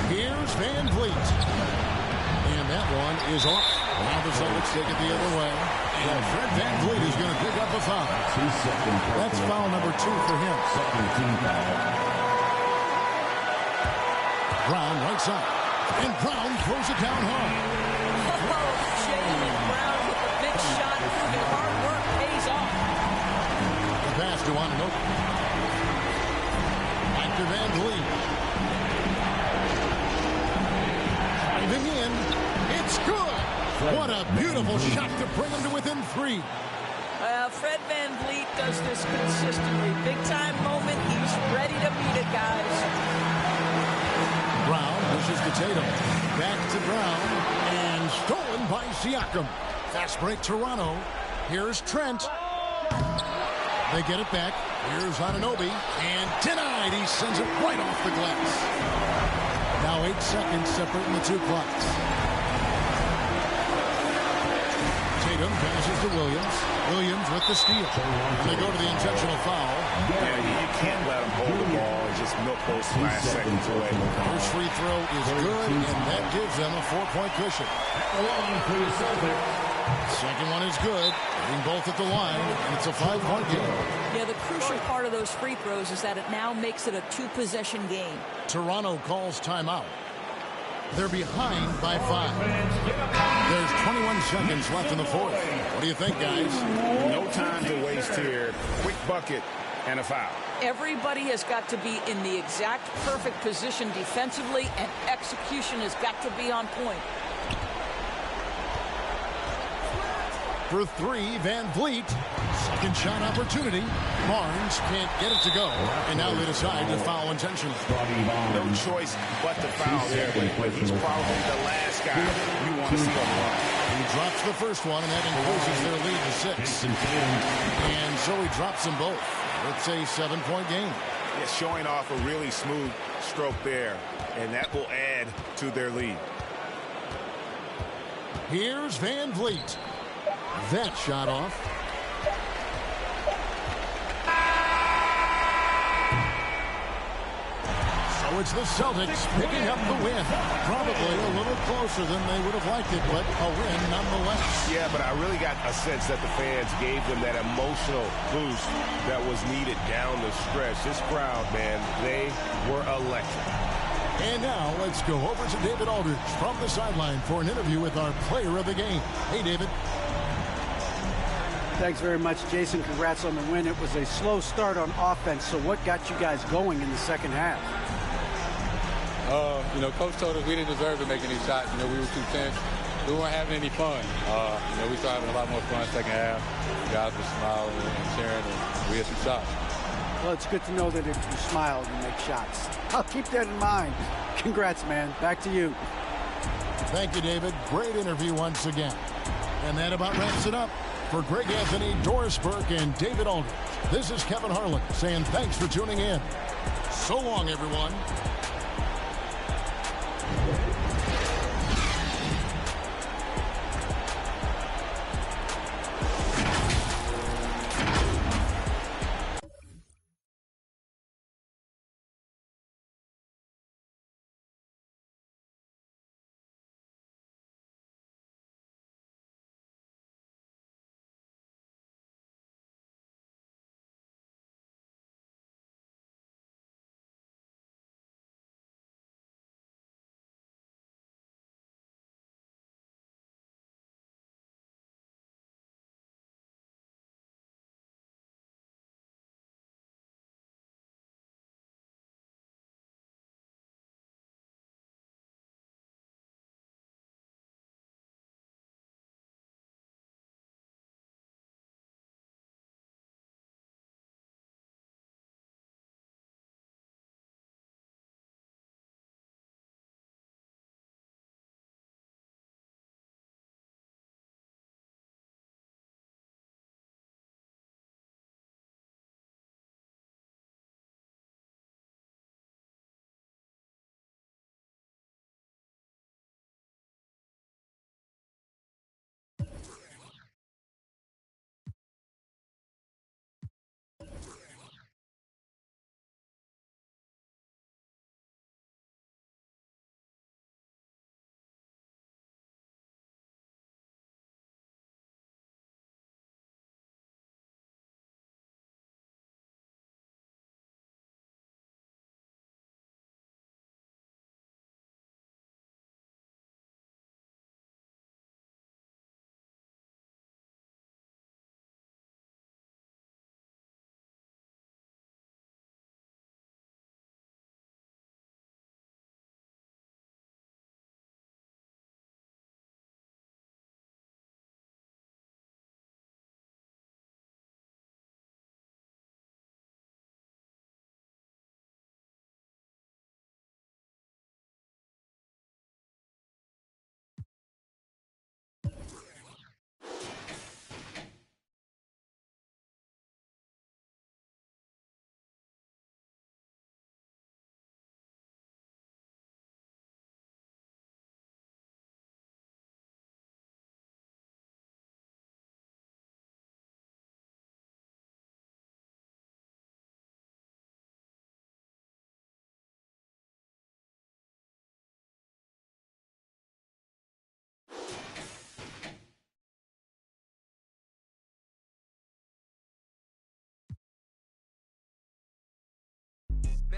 Here's Van Vliet. And that one is off. Now the Celtics take it the other way. And Fred Van Vliet is going to pick up a foul. That's foul number 2 for him. Brown right side. And Brown throws it down hard. Oh, Jaylen Brown with the big shot. Proving hard work pays off. The pass to Anunoby. Back to Van Vliet. Driving in. It's good. What a beautiful shot to bring him to within 3. Fred Van Vliet does this consistently. Big time moment. He's ready to beat it, guys. Brown pushes to Tatum. Back to Brown. And stolen by Siakam. Fast break Toronto. Here's Trent. They get it back. Here's Anunoby. And denied. He sends it right off the glass. Now 8 seconds separating the two clocks. Tatum passes to Williams. Williams with the steal. And they go to the intentional foul. Yeah, you can't let him hold the ball and just milk those last seconds away. First free throw is good, and that gives them a 4-point cushion. Second one is good. Hitting both at the line, and it's a 5-point game. Yeah, the crucial part of those free throws is that it now makes it a 2-possession game. Toronto calls timeout. They're behind by 5. There's 21 seconds left in the fourth. What do you think, guys? No time to waste here. Quick bucket and a foul. Everybody has got to be in the exact perfect position defensively, and execution has got to be on point. For 3, Van Vliet. Second shot opportunity. Barnes can't get it to go. And now they decide to foul intentionally. No choice but to foul there. But he's probably the last guy you want to see on the line. He drops the first one, and that increases their lead to 6. And so he drops them both. It's a 7-point game. Yeah, showing off a really smooth stroke there. And that will add to their lead. Here's Van Vliet. That shot off. So it's the Celtics picking up the win. Probably a little closer than they would have liked it, but a win nonetheless. Yeah, but I really got a sense that the fans gave them that emotional boost that was needed down the stretch. This crowd, man, they were electric. And now let's go over to David Aldridge from the sideline for an interview with our player of the game. Hey, David. Thanks very much, Jason. Congrats on the win. It was a slow start on offense, so what got you guys going in the second half? Coach told us we didn't deserve to make any shots. We were too tense. We weren't having any fun. We started having a lot more fun second half. Guys were smiling and cheering, and we had some shots. Well, it's good to know that if you smile, you make shots. I'll keep that in mind. Congrats, man. Back to you. Thank you, David. Great interview once again. And that about wraps it up. For Greg Anthony, Doris Burke, and David Aldridge, this is Kevin Harlan saying thanks for tuning in. So long, everyone.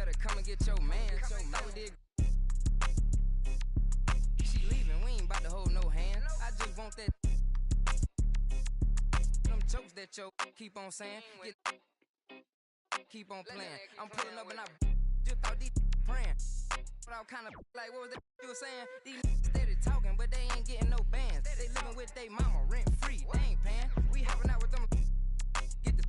better come and get your man. She leaving, we ain't about to hold no hand. I just want that. Them jokes that yo keep on saying. Keep on playing. I'm pulling up and I just thought these praying. But I was kind of like, what was that you were saying? These steady talking, but they ain't getting no bands. They living with they mama rent free. They ain't paying. We hopping out with them. Get the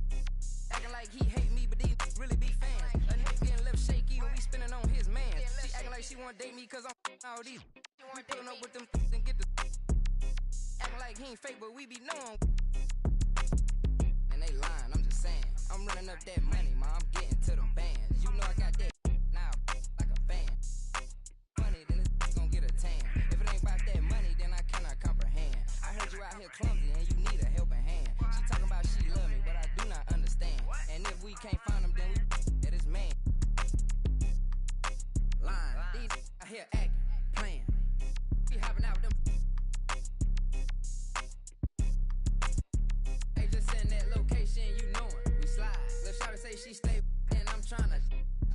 acting like he hate me, but these really be fans. A nigga getting left shaky when we spinning on his man. She acting like she wanna date me cause I'm all these. We pulling up with them and get the acting like he ain't fake, but we be knowing. And they lying, I'm just saying. I'm running up that money, ma. I'm getting to them bands. You know I got that now like a fan. Money, then it's gonna get a tan. If it ain't about that money, then I cannot comprehend. I heard you out here clumsy and you need a helping hand. She talking about she love me, but I do not understand. And if we can't find him, then we at his man. Lying, these out here acting, playing. We hopping out with them. They just send that location, you know it. We slide. Lil' shawty say she stay, and I'm tryna.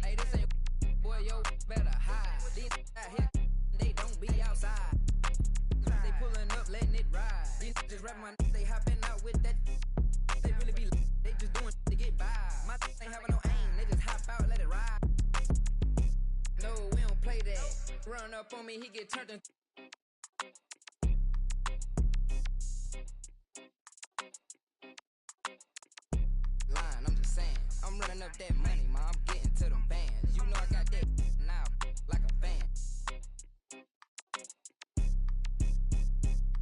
Hey, this ain't boy, yo, better hide. These out here, they don't be outside. They pulling up, letting it ride. These just rapping my they hopping out with that. They really be, they just doing to get by. My ain't having no aim, they just hop out, let it ride. No, we don't play that. Run up on me, he get turned into. Lying, I'm just saying. I'm running up that money, ma. I'm getting to them bands. You know I got that now like a fan.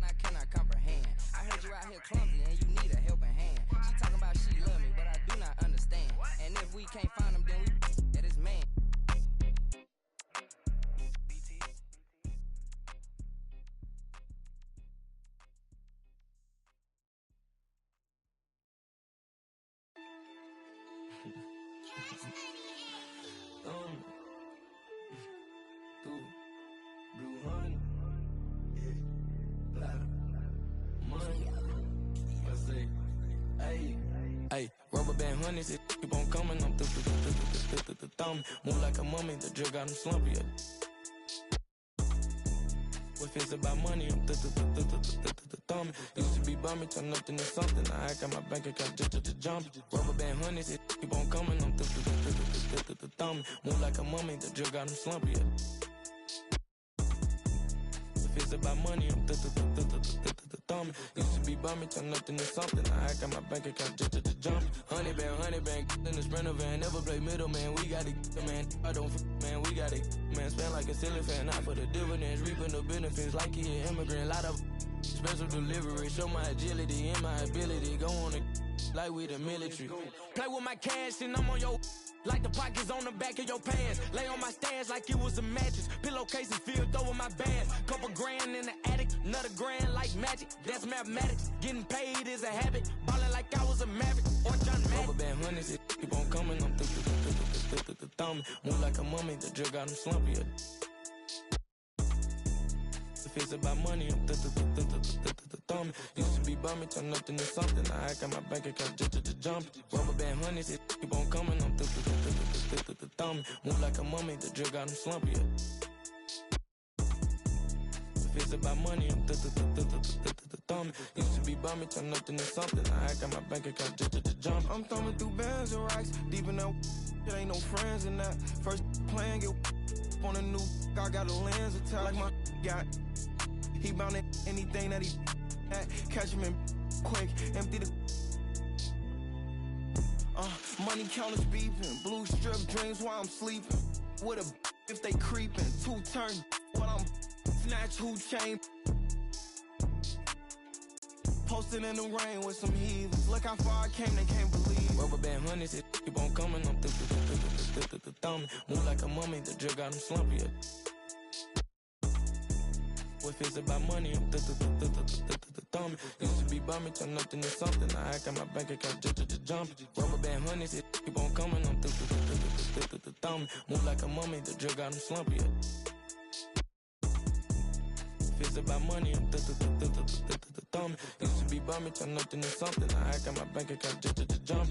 I cannot comprehend. I heard you out here clumsy and you need a helping hand. She talking about she love me, but I do not understand. And if we can't find him, then we at his man. Hey, rubber band honeys, it keep on coming. I'm thumb. Move like a mummy, the drug got him slumpy. If it's about money, I'm thumb. Used to be bummy, turn nothing to something. I got my bank account just jump. Rubber band honeys, it keep on coming. I'm thumb. Move like a mummy, the drug got him slumpy. If it's about money, I'm thumb. Used to be bummy, turn nothing to something. I got my bank account just jump. Honey band, in the Sprinter van. Never play middleman, we got it, man. I don't man, we got it, man. Spend like a ceiling fan, not for the dividends. Reaping the benefits like he an immigrant. Lot of special delivery, show my agility and my ability. Go on it like we the military. Play with my cash and I'm on your. Like the pockets on the back of your pants. Lay on my stands like it was a mattress. Pillowcases filled over my bands. Couple grand in the attic, another grand like magic. That's mathematics. Getting paid is a habit. Ballin' like I was a Maverick or John Madden. Rubber band honeys, it keep on coming. I'm thumb. Move like a mummy, the drug got him slumpy. If it's about money, I'm thumb. Used to be bummy, turn nothing to something. I got my bank account just jump. Rubber band honeys, it keep on coming. I'm thumb. Move like a mummy, the drug got him slumpy. If it's about money, I'm thumb. Used to be bummy, turn nothing to something. I got my bank account just jump. I'm thumbing through bands and racks. Deep in that, there ain't no friends in that. First plan, get on a new. I got a lens attached like my got. He bound at anything that he at. Catch him in quick, empty the. Money counters beeping, blue strip dreams while I'm sleeping. With a if they creeping, 2 turn while I'm snatch who chain. Posted in the rain with some heathens. Look how far I came, they can't believe. Rubber band honeys, it keep on coming. I'm thumb. Move like a mummy, the drug got him slumpy. If it's about money, I'm thumb. Used to be bummy, turn nothing to something. I got my bank account just jump. Rubber band honeys, it keep on coming. I'm thumb. Move like a mummy, the drug got him slumpy. If it's about money, I'm thumb. Used to be bummy, turn nothing to something. I got my bank account just jump.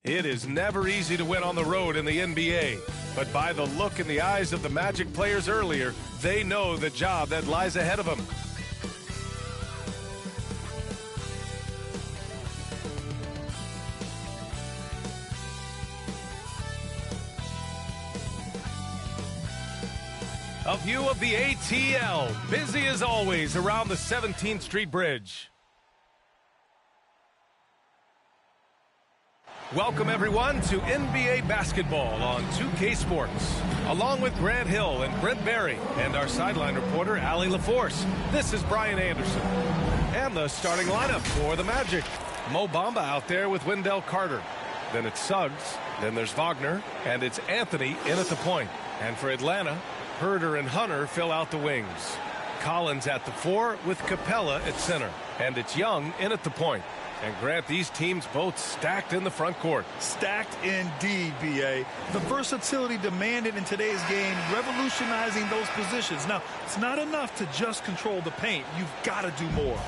It is never easy to win on the road in the NBA. But by the look in the eyes of the Magic players earlier, they know the job that lies ahead of them. A view of the ATL, busy as always around the 17th Street Bridge. Welcome, everyone, to NBA basketball on 2K Sports. Along with Grant Hill and Brent Berry and our sideline reporter, Allie LaForce, this is Brian Anderson. And the starting lineup for the Magic. Mo Bamba out there with Wendell Carter. Then it's Suggs. Then there's Wagner. And it's Anthony in at the point. And for Atlanta, Herder and Hunter fill out the wings. Collins at the 4 with Capella at center. And it's Young in at the point. And Grant, these teams both stacked in the front court. Stacked indeed, B.A. The versatility demanded in today's game, revolutionizing those positions. Now, it's not enough to just control the paint. You've got to do more.